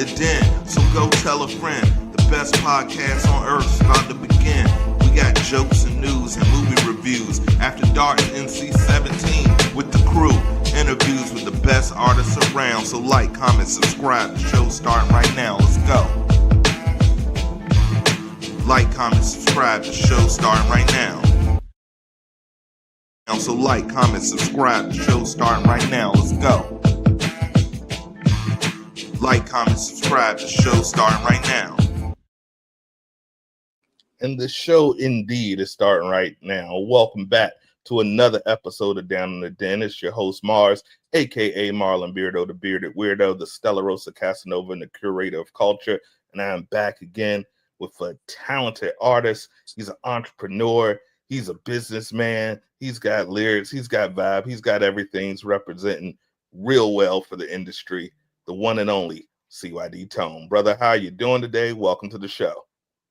the Den, so go tell a friend. The best podcast on earth is about to begin. We got jokes and news and movie reviews. After Dark NC-17 with the crew. Interviews with the best artists around. So like, comment, subscribe. The show's starting right now. Let's go. Like, comment, subscribe. The show's starting right now. So like, comment, subscribe. The show's starting right now. Let's go. Like, comment, subscribe. The show's starting right now. And the show indeed is starting right now. Welcome back to another episode of Down in the Den. It's your host Mars, aka Marlon Beardo, the bearded weirdo, the Stella Rosa Casanova, and the curator of culture. And I am back again with a talented artist. He's an entrepreneur. He's a businessman. He's got lyrics. He's got vibe. He's got everything. He's representing real well for the industry. The one and only Cyd Tone. Brother, how you doing today? Welcome to the show.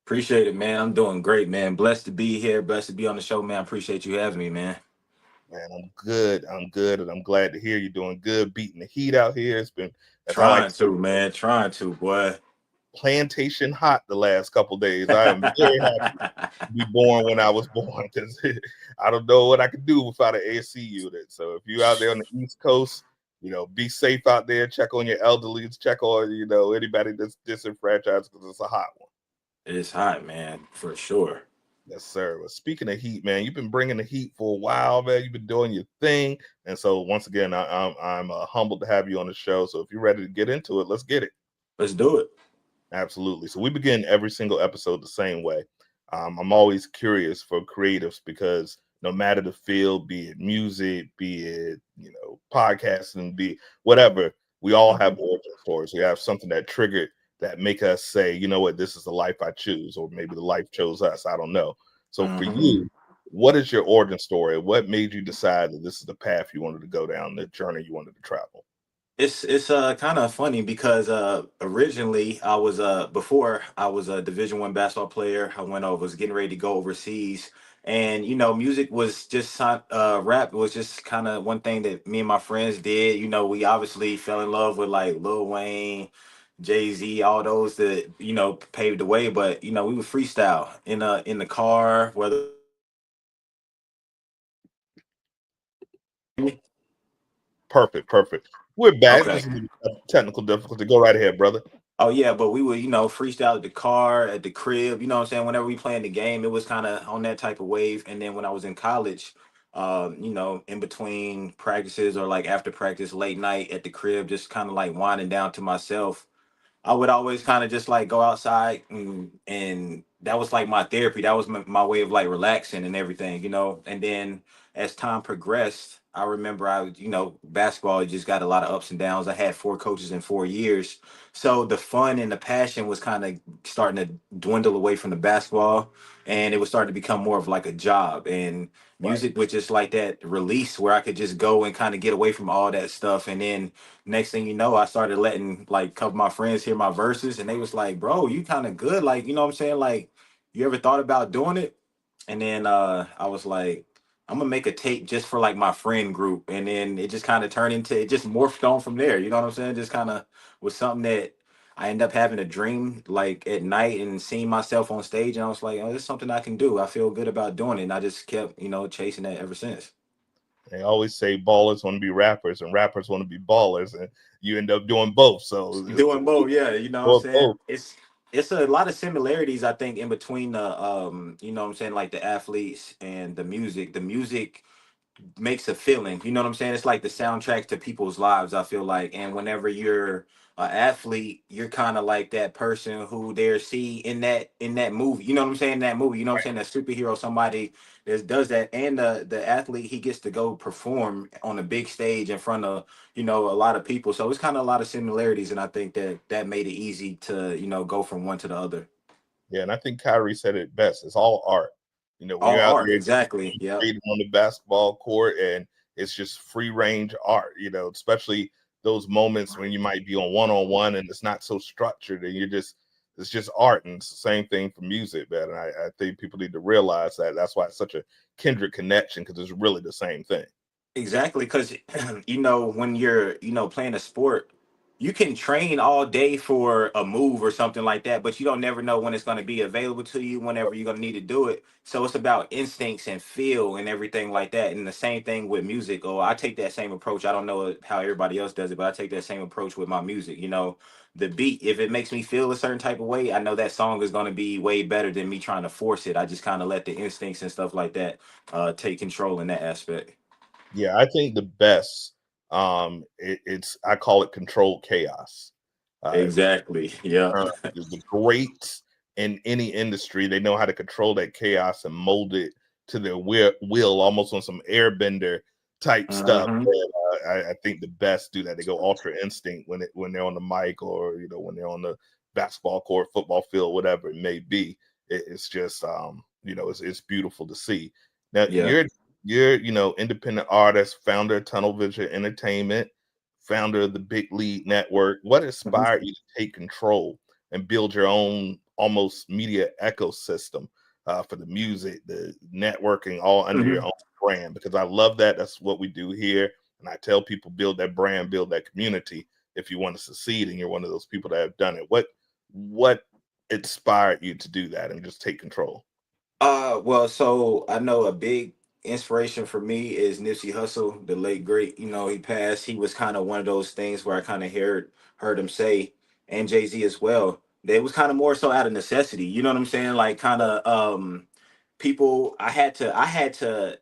Appreciate it, man. I'm doing great, man. Blessed to be here. Blessed to be on the show, man. Appreciate you having me, man. Man, I'm good. And I'm glad to hear you're doing good. Beating the heat out here. It's been trying to, boy. Plantation hot the last couple days. I am very happy to be born when I was born because I don't know what I could do without an AC unit. So if you're out there on the East Coast, be safe out there. Check on your elderly. Check on, anybody that's disenfranchised because it's a hot one. It's hot, man, for sure. Yes, sir. Well, speaking of heat, man, you've been bringing the heat for a while, man. You've been doing your thing. And so once again, I'm humbled to have you on the show. So if you're ready to get into it, let's get it. Let's do it. Absolutely. So we begin every single episode the same way. I'm always curious for creatives because no matter the field, be it music, be it, podcasting, be whatever, we all have origin stories. We have something that triggered that make us say, you know what, this is the life I choose, or maybe the life chose us. I don't know. So for you, what is your origin story? What made you decide that this is the path you wanted to go down, the journey you wanted to travel? It's kind of funny because originally I was before I was a Division I basketball player. I was getting ready to go overseas, and music was just rap was just kind of one thing that me and my friends did. We obviously fell in love with like Lil Wayne, Jay-Z, all those that paved the way. But we would freestyle in the car, whether Perfect. We're back. okay. Just a technical difficulty. Go right ahead, brother. Oh yeah, but we would, freestyle at the car, at the crib, you know what I'm saying? Whenever we playing the game, it was kind of on that type of wave. And then when I was in college, in between practices or like after practice, late night at the crib, just kind of like winding down to myself, I would always kind of just like go outside and that was like my therapy. That was my way of like relaxing and everything. And then as time progressed, I remember basketball just got a lot of ups and downs. I had 4 coaches in 4 years. So the fun and the passion was kind of starting to dwindle away from the basketball, and it was starting to become more of like a job. And music was just like that release where I could just go and kind of get away from all that stuff. And then next thing you know, I started letting like a couple of my friends hear my verses, and they was like, bro, you kind of good. Like, you know what I'm saying? Like, you ever thought about doing it? And then I was like, I'm gonna make a tape just for like my friend group. And then it just kind of turned into, it just morphed on from there. You know what I'm saying? Just kind of was something that I end up having a dream like at night and seeing myself on stage. And I was like, oh, this is something I can do. I feel good about doing it. And I just kept, chasing that ever since. They always say ballers want to be rappers and rappers want to be ballers, and you end up doing both. So Doing both, yeah, what I'm saying? both. It's a lot of similarities, I think, in between the what I'm saying, like the athletes and the music. The music makes a feeling, you know what I'm saying? It's like the soundtrack to people's lives, I feel like. And whenever you're an athlete, you're kind of like that person who they're see in that movie, you know what I'm saying? That movie, you know what I'm saying? That superhero, somebody that does that. And the athlete, he gets to go perform on a big stage in front of a lot of people. So it's kind of a lot of similarities, and I think that made it easy to go from one to the other. Yeah, and I think Kyrie said it best. It's all art. When All you're out art, there exactly. Yeah. on the basketball court, and it's just free range art, especially those moments when you might be on one-on-one and it's not so structured and it's just art. And it's the same thing for music, man. And I think people need to realize that. That's why it's such a kindred connection, because it's really the same thing. Exactly, because when you're playing a sport, you can train all day for a move or something like that, but you don't never know when it's going to be available to you, whenever you're going to need to do it. So it's about instincts and feel and everything like that. And the same thing with music. Oh, I take that same approach. I don't know how everybody else does it, but I take that same approach with my music. The beat, if it makes me feel a certain type of way, I know that song is going to be way better than me trying to force it. I just kind of let the instincts and stuff like that take control in that aspect. Yeah, I think the best, it's I call it controlled chaos. Uh, Exactly. Yeah. the greats in any industry, they know how to control that chaos and mold it to their will, almost on some airbender type stuff. Hmm. And, I think the best do that. They go ultra instinct when they're on the mic, or when they're on the basketball court, football field, whatever it may be. It's just it's beautiful to see. Now Yeah. you're independent artist, founder of Tunnel Vision Entertainment, founder of the Big Lead Network. What Mhm. inspired you to take control and build your own almost media ecosystem for the music, the networking, all under your Mhm. own brand? Because I love that. That's what we do here. And I tell people, build that brand, build that community if you want to succeed. And you're one of those people that have done it. What inspired you to do that and just take control? Well, so I know a big inspiration for me is Nipsey Hussle, the late great. He passed. He was kind of one of those things where I kind of heard him say, and Jay-Z as well. They was kind of more so out of necessity. You know what I'm saying? Like kind of people. I had to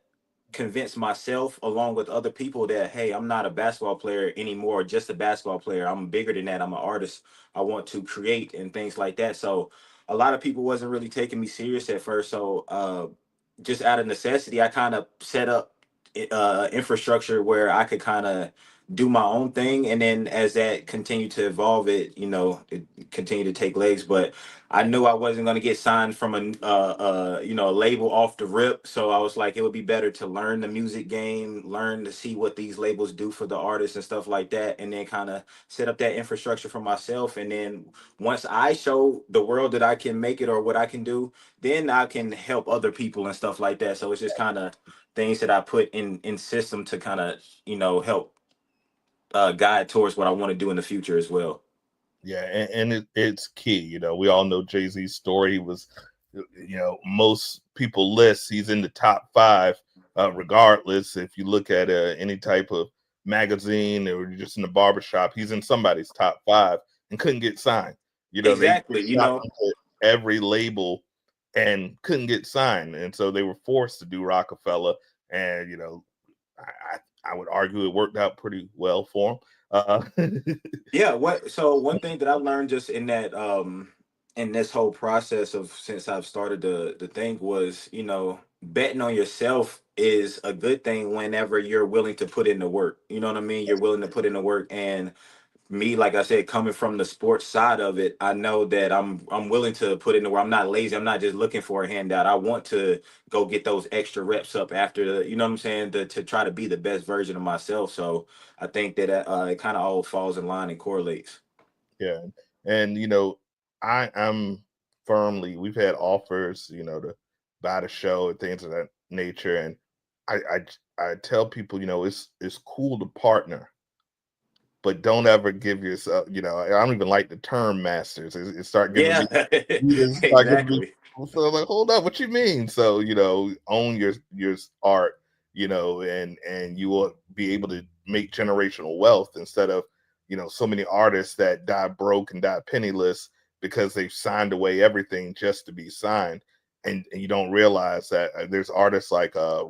convince myself along with other people that, hey, I'm not a basketball player anymore, just a basketball player. I'm bigger than that. I'm an artist. I want to create and things like that. So a lot of people wasn't really taking me serious at first. So just out of necessity, I kind of set up infrastructure where I could kind of do my own thing, and then as that continued to evolve, it continued to take legs. But I knew I wasn't going to get signed from a label off the rip, so I was like, it would be better to learn the music game, learn to see what these labels do for the artists and stuff like that, and then kind of set up that infrastructure for myself. And then once I show the world that I can make it or what I can do, then I can help other people and stuff like that. So it's just kind of things that I put in system to kind of help guide towards what I want to do in the future as well. Yeah, and it's key. We all know Jay-Z's story. He was, most people list he's in the top five, regardless. If you look at any type of magazine or you're just in the barbershop, he's in somebody's top five and couldn't get signed. They Exactly. shot him to every label and couldn't get signed, and so they were forced to do Rockefeller. And I would argue it worked out pretty well for him. Yeah, so one thing that I learned just in that in this whole process of since I've started the thing was, betting on yourself is a good thing whenever you're willing to put in the work. You know what I mean? You're willing to put in the work. And me, like I said, coming from the sports side of it, I know that I'm willing to put in the work. I'm not lazy. I'm not just looking for a handout. I want to go get those extra reps up after you know what I'm saying, to try to be the best version of myself. So I think that it kind of all falls in line and correlates. Yeah, and I am firmly. We've had offers, to buy the show and things of that nature, and I tell people, it's cool to partner, but don't ever give yourself. I don't even like the term masters. It start giving Yeah, me, it start giving me. exactly. So I'm like, hold up, what you mean? So own your art, and you will be able to make generational wealth instead of so many artists that die broke and die penniless because they've signed away everything just to be signed, and you don't realize that there's artists like uh,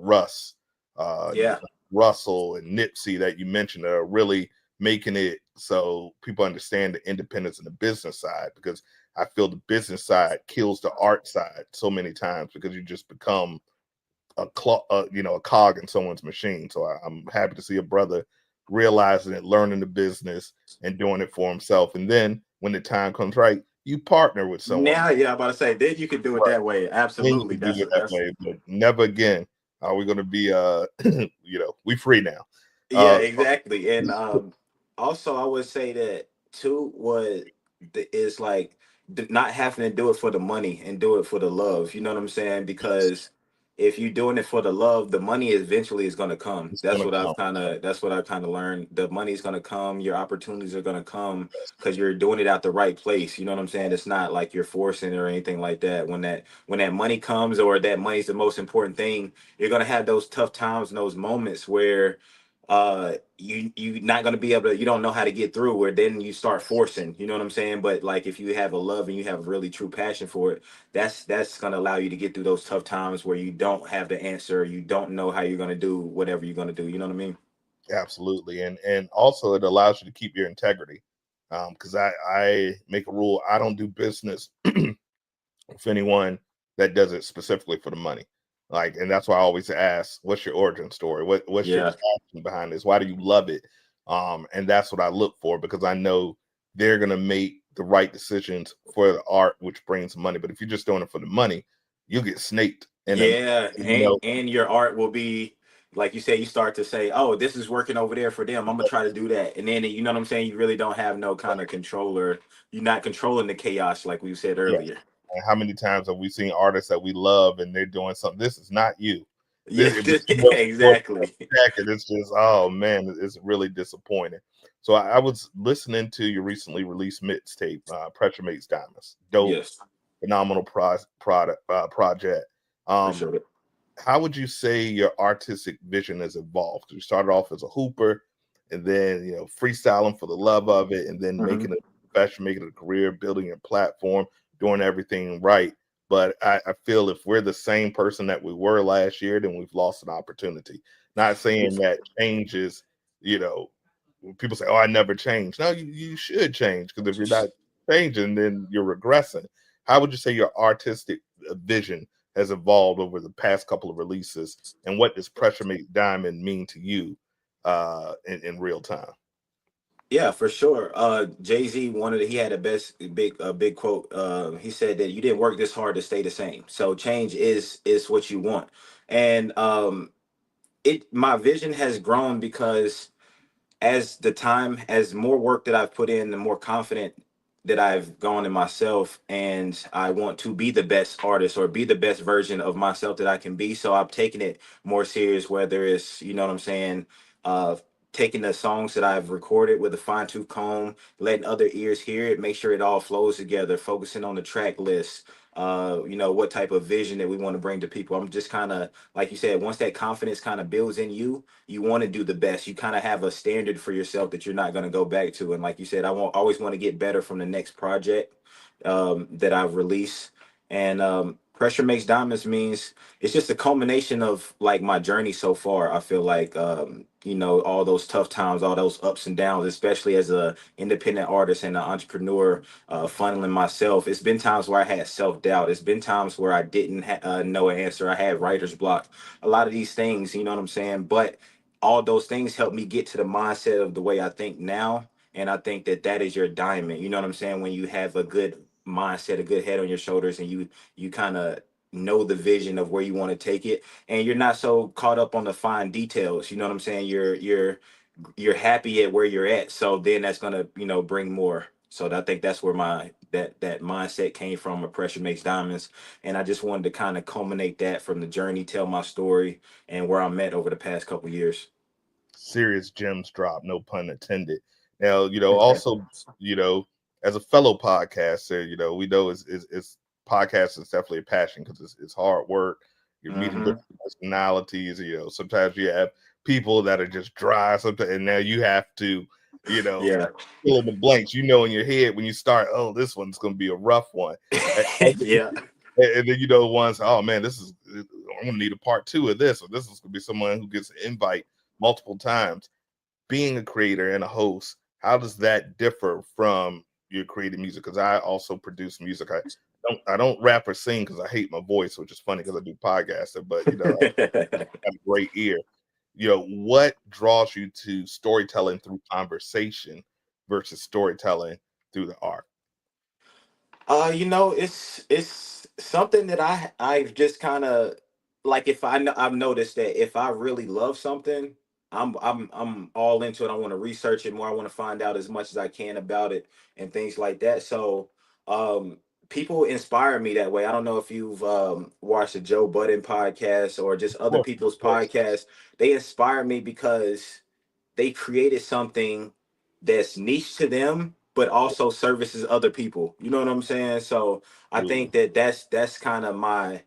Yeah. Russell and Nipsey that you mentioned that are really making it so people understand the independence and the business side, because I feel the business side kills the art side so many times because you just become a cog in someone's machine. So I'm happy to see a brother realizing it, learning the business, and doing it for himself. And then when the time comes right, you partner with someone. Now, yeah, I'm about to say, then you could do it Right. that way. Then you Absolutely. can do That's it a, that that's way, but never again are we going to be we free now. Yeah, Uh, exactly. And also I would say that too was is like not having to do it for the money and do it for the love. You know what I'm saying? Because if you're doing it for the love, the money eventually is going to come. It's gonna come. That's what I've kind of learned. The money's going to come, your opportunities are going to come because you're doing it at the right place. You know what I'm saying? It's not like you're forcing it or anything like that. When that money comes, or that money's the most important thing, you're going to have those tough times and those moments where you're not going to be able to, you don't know how to get through, where then you start forcing, you know what I'm saying? But like if you have a love and you have a really true passion for it, that's going to allow you to get through those tough times where you don't have the answer, you don't know how you're going to do whatever you're going to do, you know what I mean? Absolutely, and also it allows you to keep your integrity. Because I make a rule: I don't do business with anyone that does it specifically for the money. Like, and that's why I always ask, "What's your origin story? What's your Yeah. passion behind this? Why do you love it?" And that's what I look for because I know they're gonna make the right decisions for the art, which brings money. But if you're just doing it for the money, you'll get snaked. And Yeah, you know, and your art will be like you said. You start to say, "Oh, this is working over there for them. I'm gonna try to do that," and then you know what I'm saying. You really don't have no kind of controller. You're not controlling the chaos, like we said yeah. earlier. And how many times have we seen artists that we love and they're doing something? This is not you. Yeah, But you know, exactly. it's just, oh man, it's really disappointing. So I was listening to your recently released mixtape, Pressure Makes Diamonds. Dope, Yes, phenomenal project. Um, appreciate it. how would you say your artistic vision has evolved? You started off as a hooper, and then freestyling for the love of it, and then Hmm. making it a profession, making it a career, building your platform, doing everything right. But I feel if we're the same person that we were last year, then we've lost an opportunity. Not saying that change is, when people say, "Oh, I never changed." No, you should change because if you're not changing, then you're regressing. How would you say your artistic vision has evolved over the past couple of releases, and what does Pressure Make Diamond mean to you in real time? Yeah, for sure. Jay-Z wanted he had a big quote. He said that you didn't work this hard to stay the same. So change is what you want. And it my vision has grown because as more work that I've put in, the more confident that I've gone in myself, and I want to be the best artist or be the best version of myself that I can be. So I've taken it more serious, whether it's, you know what I'm saying, uh taking the songs that I've recorded with a fine-tooth comb, letting other ears hear it, make sure it all flows together, focusing on the track list, what type of vision that we want to bring to people. I'm just kind of, like you said, once that confidence kind of builds in you, you want to do the best. You kind of have a standard for yourself that you're not going to go back to. And like you said, always want to get better from the next project that I've released. And Pressure Makes Diamonds means it's just a culmination of like my journey so far. I feel like all those tough times, all those ups and downs, especially as a independent artist and an entrepreneur, funneling myself. It's been times where I had self doubt. It's been times where I didn't know an answer. I had writer's block. A lot of these things, you know what I'm saying? But all those things help me get to the mindset of the way I think now. And I think that that is your diamond. You know what I'm saying? When you have a good mindset, a good head on your shoulders, and you kind of know the vision of where you want to take it, and you're not so caught up on the fine details. You know what I'm saying? You're happy at where you're at. So then that's gonna bring more. So I think that's where that mindset came from. A Pressure Makes Diamonds, and I just wanted to kind of culminate that from the journey, tell my story, and where I'm at over the past couple years. Serious gems drop, no pun intended. Now, also, you know, as a fellow podcaster, we know it's podcast is definitely a passion because it's hard work. You're meeting Hmm. different personalities. Sometimes you have people that are just dry, sometimes, and now you have to, you know, Yeah. fill in the blanks. In your head when you start, oh, this one's going to be a rough one. And, Yeah. and then ones, oh man, I'm gonna need a part two of this, or this is gonna be someone who gets an invite multiple times. Being a creator and a host, how does that differ from your creating music? Because I also produce music. I don't rap or sing because I hate my voice, which is funny because I do podcasting, but I have a great ear. What draws you to storytelling through conversation versus storytelling through the art? It's something that I've just kind of like. If I know, I've noticed that if I really love something, I'm all into it. I want to research it more. I want to find out as much as I can about it and things like that. So, um, people inspire me that way. I don't know if you've watched the Joe Budden podcast or just other people's Of course. podcasts. They inspire me because they created something that's niche to them, but also services other people. You know what I'm saying? So I think Absolutely. that that's kind of my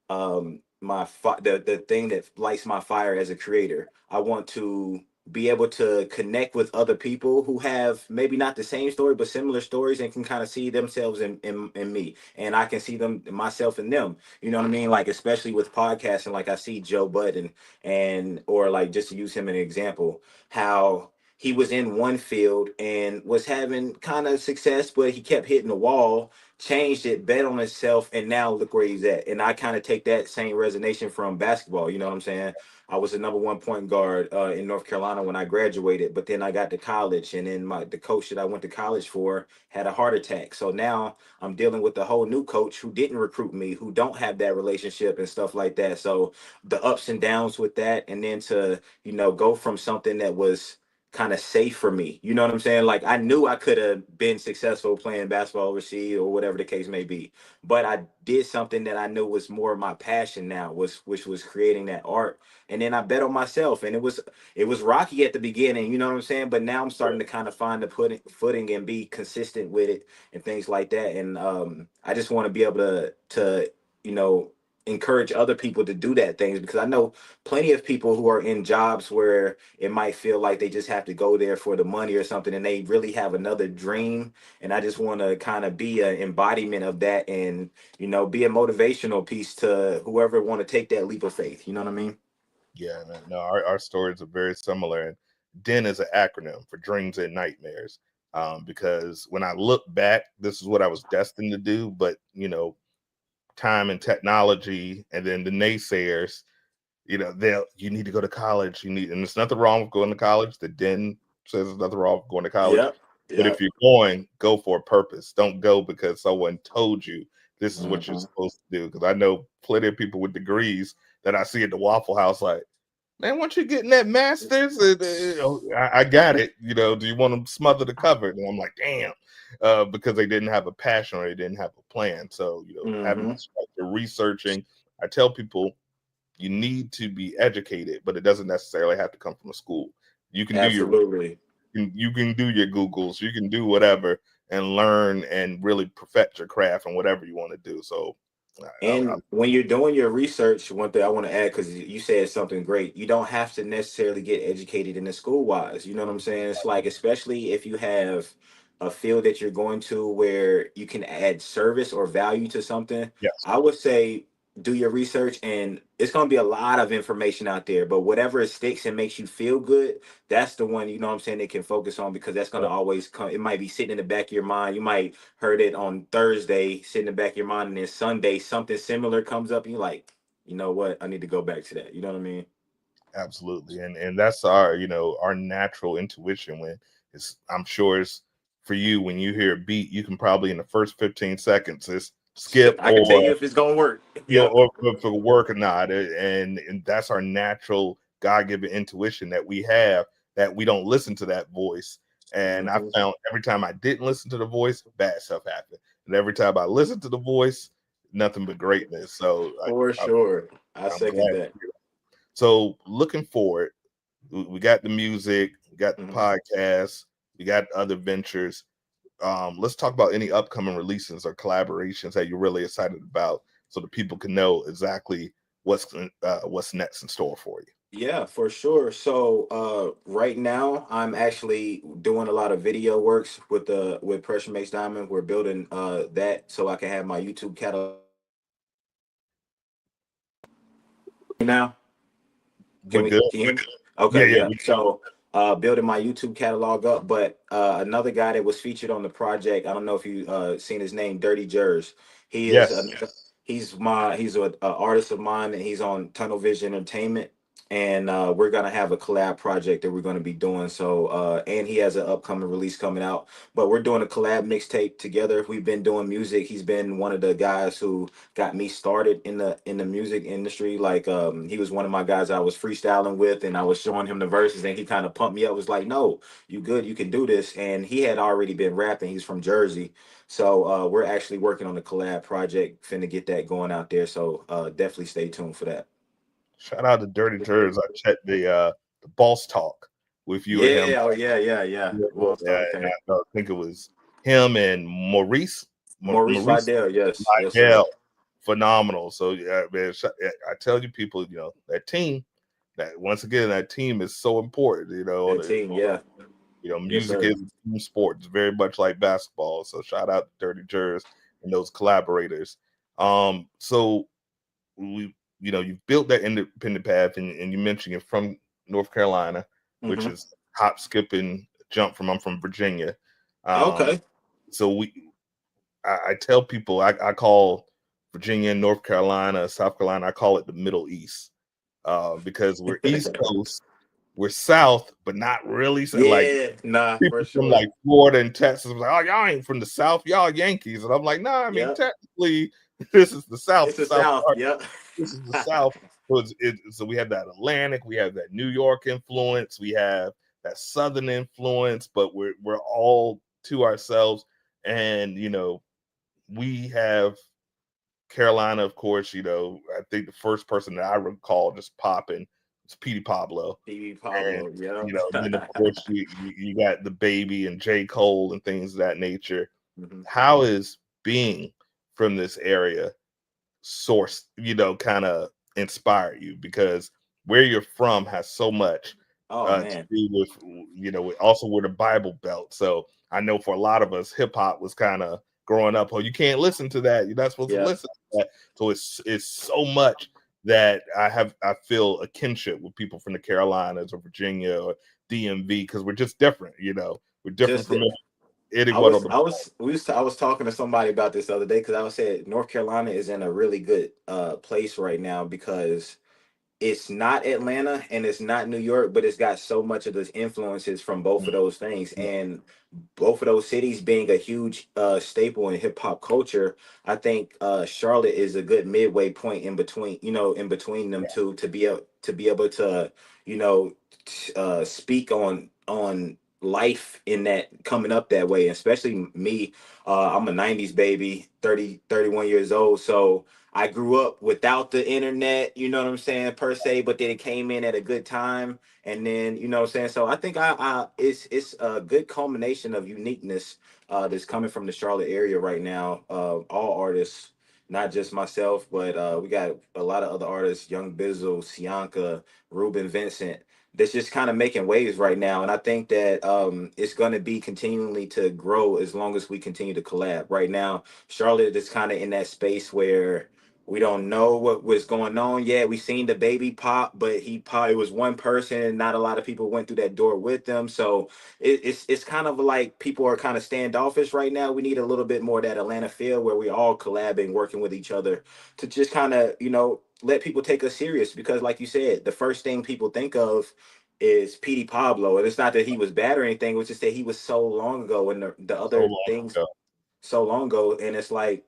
the thing that lights my fire as a creator. I want to be able to connect with other people who have maybe not the same story but similar stories and can kind of see themselves in me, and I can see them myself in them. You know what I mean? Like especially with podcasting, like I see Joe Budden, and or like just to use him an example, how he was in one field and was having kind of success, but he kept hitting the wall, changed it, bet on himself, and now look where he's at. And I kind of take that same resonation from basketball. You know what I'm saying? I was the number one point guard in North Carolina when I graduated, but then I got to college, and then the coach that I went to college for had a heart attack. So now I'm dealing with a whole new coach who didn't recruit me, who don't have that relationship and stuff like that. So the ups and downs with that, and then to go from something that was kind of safe for me. You know what I'm saying? Like I knew I could have been successful playing basketball overseas or whatever the case may be. But I did something that I knew was more my passion now, was which was creating that art. And then I bet on myself. And it was rocky at the beginning, you know what I'm saying? But now I'm starting to kind of find the footing and be consistent with it and things like that. And I just want to be able to you know encourage other people to do that things, because I know plenty of people who are in jobs where it might feel like they just have to go there for the money or something, and they really have another dream. And I just want to kind of be an embodiment of that, and be a motivational piece to whoever want to take that leap of faith. You know what I mean? Yeah, man. No, our stories are very similar. And D.E.N is an acronym for dreams and nightmares. Because when I look back, this is what I was destined to do. But, time and technology and then the naysayers, they'll, you need to go to college. And there's nothing wrong with going to college. The D.E.N says there's nothing wrong with going to college. Yep. But if Yep. you're going, go for a purpose. Don't go because someone told you this is what you're Hmm. supposed to do. Because I know plenty of people with degrees that I see at the Waffle House, like, man, once you getting that master's, I got it. Do you want to smother the cupboard? And I'm like, damn, because they didn't have a passion or they didn't have a plan. So, having Hmm. structure, researching. I tell people you need to be educated, but it doesn't necessarily have to come from a school. You can do your Absolutely. you can do your Googles, you can do whatever and learn and really perfect your craft and whatever you want to do. So, I And when you're doing your research, one thing I want to add, because you said something great, you don't have to necessarily get educated in the school wise. You know what I'm saying? It's like, especially if you have a field that you're going to where you can add service or value to something, yes, I would say do your research, and it's going to be a lot of information out there. But whatever it sticks and makes you feel good, that's the one, you know what I'm saying, they can focus on, because that's going to always come. It might be sitting in the back of your mind. You might heard it on Thursday, sit in the back of your mind, and then Sunday something similar comes up, and you're like, you know what, I need to go back to that. You know what I mean? absolutely. And that's our natural intuition. When it's, I'm sure it's for you, when you hear a beat, you can probably in the first 15 seconds is skip I can tell or you if it's gonna work. Yep. or if it work or not. And that's our natural God-given intuition that we have, that we don't listen to that voice. And I Hmm. found every time I didn't listen to the voice, bad stuff happened. And every time I listened to the voice, nothing but greatness. So For sure, I I'm second glad. that. So looking forward, we got the music, we got the Hmm. podcast, we got other ventures. Let's talk about any upcoming releases or collaborations that you're really excited about, so that people can know exactly what's next in store for you. Yeah, for sure. So right now I'm actually doing a lot of video works with Pressure Makes Diamond. We're building that so I can have my YouTube catalog now. We're good. Can you hear me? Yeah, Okay, yeah. yeah. So building my YouTube catalog up, but another guy that was featured on the project, I don't know if you seen his name, Dirty Jers. He is Yes. he's a artist of mine, and he's on Tunnel Vision Entertainment. and we're gonna have a collab project that we're gonna be doing. So and he has an upcoming release coming out, but we're doing a collab mixtape together. We've been doing music. He's been one of the guys who got me started in the music industry. Like he was one of my guys I was freestyling with, and I was showing him the verses, and he kind of pumped me up. Was like, no, you good, you can do this. And he had already been rapping. He's from Jersey. So we're actually working on a collab project, finna get that going out there. So definitely stay tuned for that. Shout out to Dirty Jers. I checked the Boss Talk with you and him. Yeah, oh yeah. Yeah, Well, and okay. I think it was him and Maurice. Maurice Maurice Vidal, yes, sir. Lidell. Phenomenal. So yeah, man, I tell you, people, that team. That once again, that team is so important. That team, yeah, yes, Music sir. is a team sport. It's very much like basketball. So shout out to Dirty Jers and those collaborators. So you've built that independent path, and you mentioned you're from North Carolina, which Hmm. is hop, skipping, jump from I'm from Virginia. Um, Okay. so I tell people I call Virginia and North Carolina, South Carolina, I call it the Middle East, because we're East Coast, we're South, but not really. So like Yeah, nah, for people from sure. like Florida and Texas was like, oh, y'all ain't from the South, y'all Yankees. And I'm like, nah, I mean, Yep, technically, this is the South. it's The the South South. part, Yep. this is the South. So, so we have that Atlantic, we have that New York influence, we have that Southern influence, but we're all to ourselves. And we have Carolina, of course. I think the first person that I recall just popping was Petey Pablo. TV And Pablo. then of Yep. course you got the baby and J. Cole and things of that nature. Hmm. How is being from this area source, kind of inspire you? Because where you're from has so much Oh to man. do with, also with the Bible Belt. So I know for a lot of us, hip hop was kind of growing up. Oh, you can't listen to that. You're not supposed to Yep. listen to that. So it's so much that I feel a kinship with people from the Carolinas or Virginia or DMV, because we're just different. We're different Just from anyone on the. I was talking to somebody about this the other day because I was saying North Carolina is in a really good place right now because it's not Atlanta and it's not New York, but it's got so much of those influences from both of those things. And both of those cities being a huge staple in hip hop culture, I think Charlotte is a good midway point in between, in between them two to be able to, you know, speak on life in that coming up that way. Especially me, I'm a 90s baby, 31 years old, so I grew up without the internet, you know what I'm saying, per se, but then it came in at a good time. And then, you know what I'm saying? So I think it's a good culmination of uniqueness that's coming from the Charlotte area right now. All artists, not just myself, but we got a lot of other artists, Young Bizzle, Sianka, Ruben Vincent, that's just kind of making waves right now. And I think that it's going to be continually to grow as long as we continue to collab. Right now, Charlotte is kind of in that space where we don't know what was going on yet. We seen the baby pop, but he probably was one person, and not a lot of people went through that door with them. So it's kind of like people are kind of standoffish right now. We need a little bit more of that Atlanta feel where we all collabing, working with each other to just kind of let people take us serious. Because like you said, the first thing people think of is Petey Pablo, and it's not that he was bad or anything. It was just that he was so long ago, and the So other long things ago. so long ago, and it's like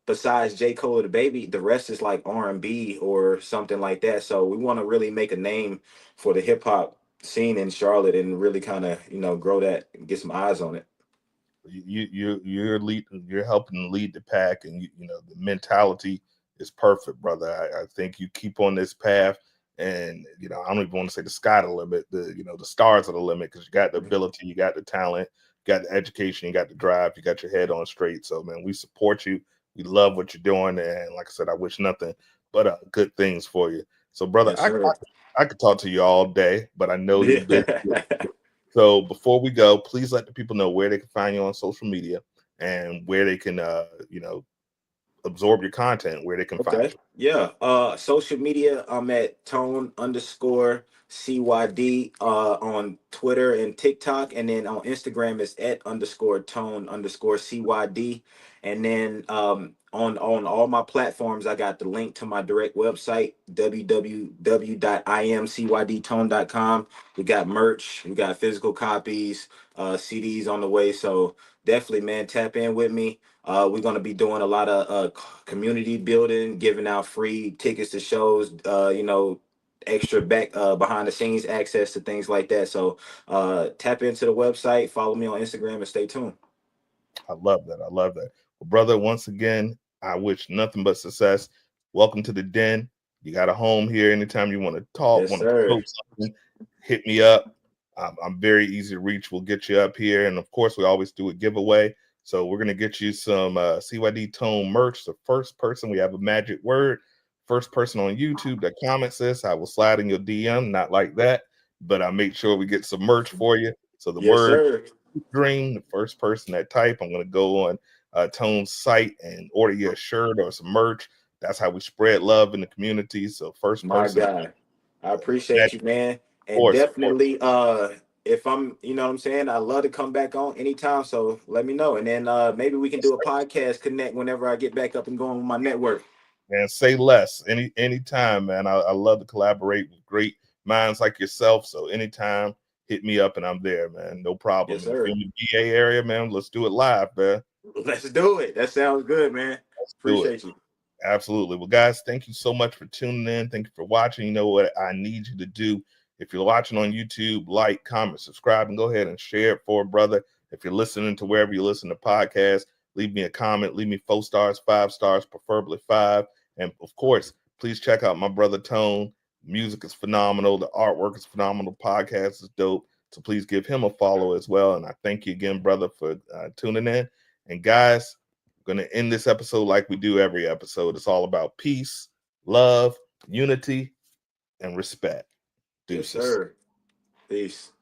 besides J. Cole or the baby, the rest is like R&B or something like that. So we want to really make a name for the hip hop scene in Charlotte and really kind of grow that and get some eyes on it. You're helping lead the pack, and the mentality is perfect, brother. I think you keep on this path, and I don't even want to say the sky the limit. The stars are the limit, because you got the ability, you got the talent, you got the education, you got the drive, you got your head on straight. So man, we support you. We love what you're doing, and like I said, I wish nothing but good things for you. So brother, Yes, I sir. I could talk to you all day, but I know you're busy. Yeah. So before we go, please let the people know where they can find you on social media and where they can, absorb your content, where they can find Okay. you. Yeah. Social media, I'm at Tone_Cyd on Twitter and TikTok. And then on Instagram is at _Tone_Cyd. And then on all my platforms, I got the link to my direct website, www.imcydtone.com. We got merch, we got physical copies, CDs on the way. So definitely, man, tap in with me. We're going to be doing a lot of community building, giving out free tickets to shows, extra back behind the scenes access to things like that. So tap into the website, follow me on Instagram, and stay tuned. I love that. I love that. Well, brother, once again, I wish nothing but success. Welcome to the den. You got a home here. Anytime you want to talk, Yes, want to sir. promote something, hit me up. I'm very easy to reach. We'll get you up here. And of course, we always do a giveaway. So we're going to get you some CYD Tone merch. The first person, we have a magic word. First person on YouTube that comments this, I will slide in your DM. Not like that, but I make sure we get some merch for you. So the Yes, word sir. dream, the first person that type, I'm going to go on Tone's site and order you a shirt or some merch. That's how we spread love in the community. So first My person, guy. I that, appreciate you, man. And of course, definitely, if I'm, you know what I'm saying, I love to come back on anytime. So let me know. And then maybe we can do a podcast connect whenever I get back up and going with my network. man, say less. Anytime, man. I love to collaborate with great minds like yourself. So anytime, hit me up and I'm there, man. No problem. Yes, And if you're sir. in the VA area, man, let's do it live, man. Let's do it. That sounds good, man. Let's do it. Appreciate you. Absolutely. Well, guys, thank you so much for tuning in. Thank you for watching. You know what I need you to do. If you're watching on YouTube, like, comment, subscribe, and go ahead and share it for a brother. If you're listening to wherever you listen to podcasts, leave me a comment. Leave me 4 stars, 5 stars, preferably 5. And of course, please check out my brother Tone. Music is phenomenal. The artwork is phenomenal. Podcast is dope. So please give him a follow as well. And I thank you again, brother, for tuning in. And guys, going to end this episode like we do every episode. It's all about peace, love, unity, and respect. Yes, Deuces. sir. Peace.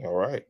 All right.